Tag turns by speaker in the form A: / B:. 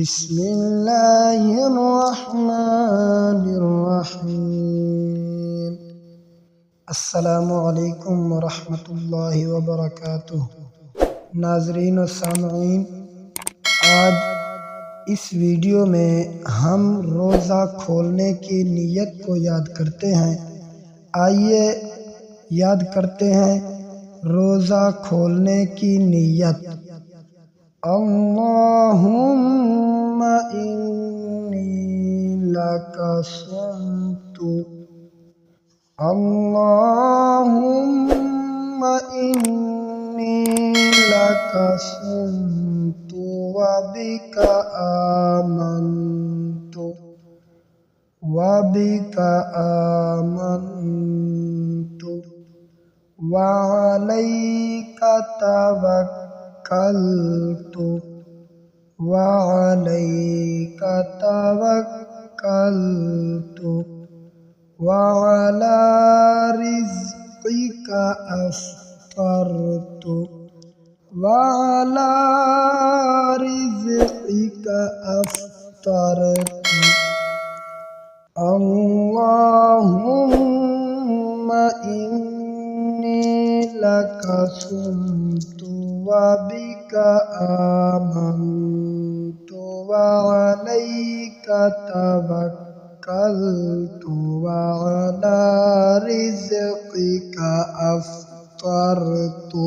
A: बिस्मिल्लाहिर्रहमानिर्रहीम। अस्सलामु अलैकुम वरहमतुल्लाहि वबरकातुह। नाज़रीन और सामईन, आज इस वीडियो में हम रोज़ा खोलने की नीयत को याद करते हैं। आइए याद करते हैं रोज़ा खोलने की नीयत। अल्लाहुम्मा इन्नी लका सुम्तु, अल्लाहुम्मा इन्नी लका सुम्तु व बिका आमन्तु व अलैका तवक्कलतु व अला रिज़्क़िका अफ़्तरतु अल्लाहुम्मा इन्नी लका सुम्तु व बिका आमन्तु व अलैका तवक्कलतु व अला रिज़्क़िका अफ़्तरतु